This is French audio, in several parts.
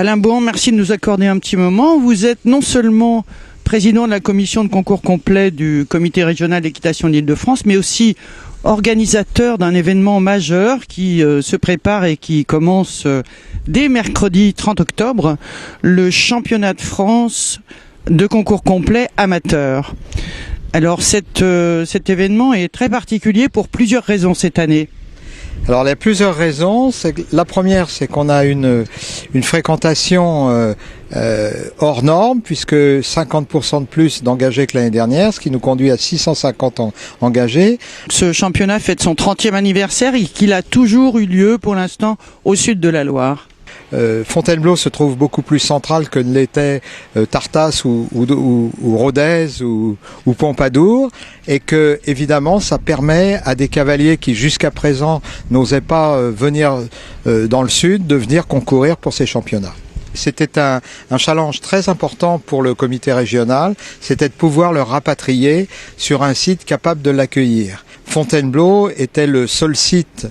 Alain Bouhan, merci de nous accorder un petit moment. Vous êtes non seulement président de la commission de concours complet du comité régional d'équitation d'Île-de-France, mais aussi organisateur d'un événement majeur qui se prépare et qui commence dès mercredi 30 octobre, le championnat de France de concours complet amateur. Alors cet événement est très particulier pour plusieurs raisons cette année. Alors il y a plusieurs raisons. La première, c'est qu'on a une fréquentation hors norme, puisque 50% de plus d'engagés que l'année dernière, ce qui nous conduit à 650 engagés. Ce championnat fête son 30e anniversaire et qu'il a toujours eu lieu pour l'instant au sud de la Loire. Fontainebleau se trouve beaucoup plus central que ne l'était Tartas ou Rodez ou Pompadour, et que évidemment ça permet à des cavaliers qui jusqu'à présent n'osaient pas venir dans le sud de venir concourir pour ces championnats. C'était un challenge très important pour le comité régional, c'était de pouvoir le rapatrier sur un site capable de l'accueillir. Fontainebleau était le seul site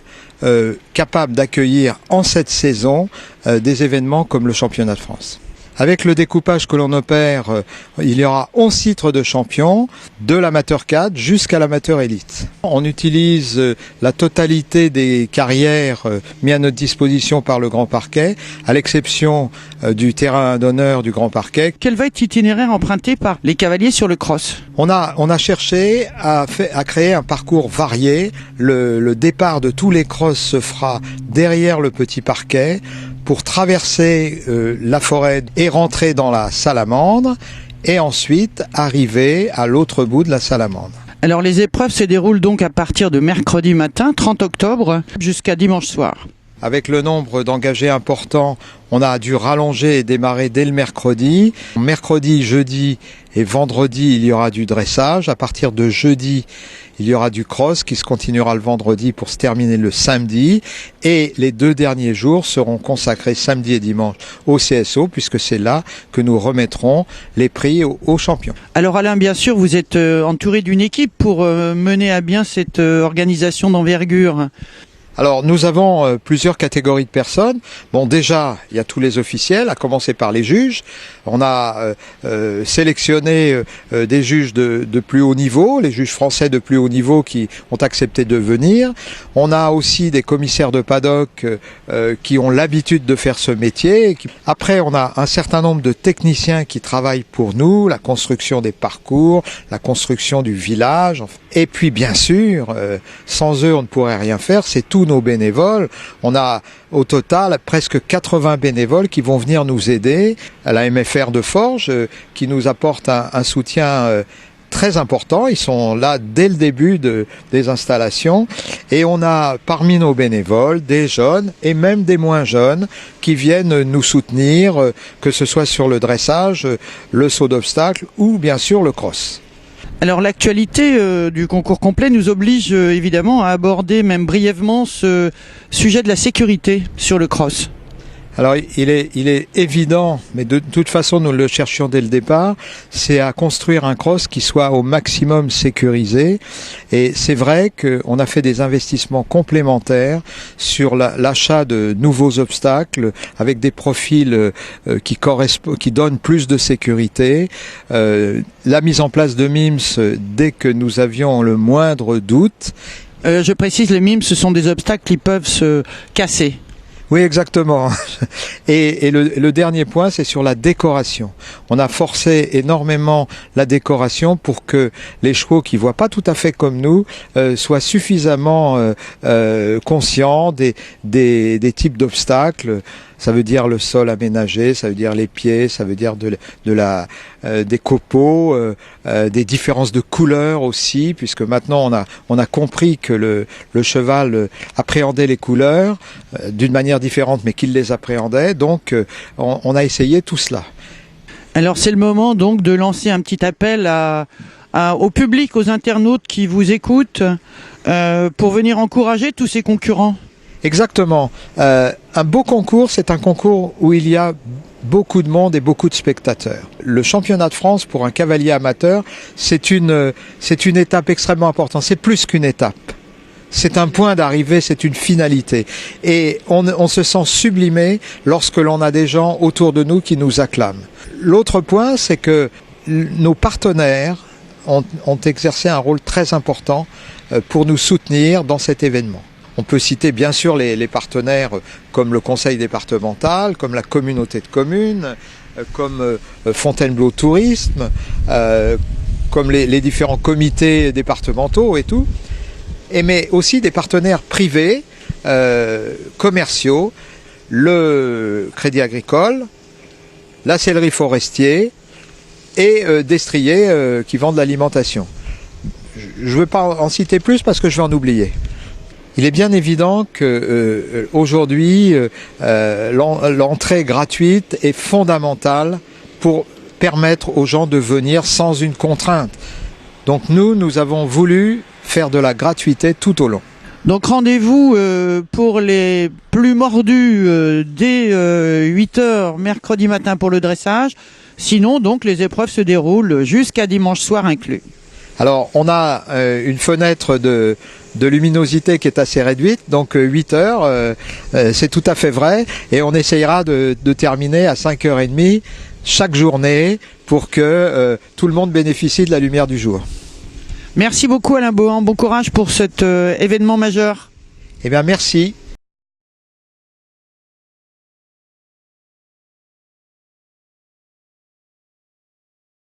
capable d'accueillir en cette saison des événements comme le championnat de France. Avec le découpage que l'on opère, il y aura 11 titres de champion, de l'amateur 4 jusqu'à l'amateur élite. On utilise la totalité des carrières mises à notre disposition par le Grand Parquet, à l'exception du terrain d'honneur du Grand Parquet. Quel va être l'itinéraire emprunté par les cavaliers sur le cross ? On a cherché à créer un parcours varié. Le départ de tous les crosses se fera derrière le petit parquet, pour traverser la forêt et rentrer dans la salamandre et ensuite arriver à l'autre bout de la salamandre. Alors les épreuves se déroulent donc à partir de mercredi matin, 30 octobre, jusqu'à dimanche soir. Avec le nombre d'engagés important, on a dû rallonger et démarrer dès le mercredi. Mercredi, jeudi et vendredi, il y aura du dressage. À partir de jeudi, il y aura du cross qui se continuera le vendredi pour se terminer le samedi. Et les 2 derniers jours seront consacrés samedi et dimanche au CSO, puisque c'est là que nous remettrons les prix aux champions. Alors Alain, bien sûr, vous êtes entouré d'une équipe pour mener à bien cette organisation d'envergure. Alors nous avons plusieurs catégories de personnes. Bon, déjà, il y a tous les officiels, à commencer par les juges. On a sélectionné des juges de plus haut niveau, les juges français de plus haut niveau qui ont accepté de venir. On a aussi des commissaires de paddock qui ont l'habitude de faire ce métier. Après, on a un certain nombre de techniciens qui travaillent pour nous, la construction des parcours, la construction du village. Et puis, bien sûr, sans eux, on ne pourrait rien faire. C'est tous nos bénévoles. On a au total presque 80 bénévoles qui vont venir nous aider à la MFR de Forges, qui nous apporte un soutien très important. Ils sont là dès le début des installations, et on a parmi nos bénévoles des jeunes et même des moins jeunes qui viennent nous soutenir, que ce soit sur le dressage, le saut d'obstacle ou bien sûr le cross. Alors l'actualité du concours complet nous oblige évidemment à aborder même brièvement ce sujet de la sécurité sur le cross. Alors il est évident, mais de toute façon nous le cherchions dès le départ, c'est à construire un cross qui soit au maximum sécurisé. Et c'est vrai qu'on a fait des investissements complémentaires sur l'achat de nouveaux obstacles avec des profils qui donnent plus de sécurité. La mise en place de MIMS dès que nous avions le moindre doute. Je précise, les MIMS, ce sont des obstacles qui peuvent se casser. Oui, exactement. Et le dernier point, c'est sur la décoration. On a forcé énormément la décoration pour que les chevaux qui voient pas tout à fait comme nous soient suffisamment conscients des types d'obstacles. Ça veut dire le sol aménagé, ça veut dire les pieds, ça veut dire des copeaux, des différences de couleurs aussi, puisque maintenant on a compris que le cheval appréhendait les couleurs d'une manière différente, mais qu'il les appréhendait. Donc on a essayé tout cela. Alors c'est le moment donc de lancer un petit appel au public, aux internautes qui vous écoutent, pour venir encourager tous ces concurrents. Exactement. Un beau concours, c'est un concours où il y a beaucoup de monde et beaucoup de spectateurs. Le championnat de France pour un cavalier amateur, c'est une étape extrêmement importante. C'est plus qu'une étape. c'est un point d'arrivée, c'est une finalité. Et on se sent sublimé lorsque l'on a des gens autour de nous qui nous acclament. L'autre point, c'est que nos partenaires ont exercé un rôle très important pour nous soutenir dans cet événement. On peut citer bien sûr les partenaires comme le conseil départemental, comme la communauté de communes, comme Fontainebleau Tourisme, comme les différents comités départementaux et tout, mais aussi des partenaires privés, commerciaux, le Crédit Agricole, la Sellerie Forestier et Destrier qui vendent l'alimentation. Je ne veux pas en citer plus parce que je vais en oublier. Il est bien évident que aujourd'hui, l'entrée gratuite est fondamentale pour permettre aux gens de venir sans une contrainte. Donc nous avons voulu faire de la gratuité tout au long. Donc rendez-vous pour les plus mordus dès 8h mercredi matin pour le dressage. Sinon, donc, les épreuves se déroulent jusqu'à dimanche soir inclus. Alors, on a une fenêtre de luminosité qui est assez réduite, donc 8 heures, c'est tout à fait vrai, et on essayera de terminer à 5h30 chaque journée pour que tout le monde bénéficie de la lumière du jour. Merci beaucoup Alain Bohan, bon courage pour cet événement majeur. Eh bien merci.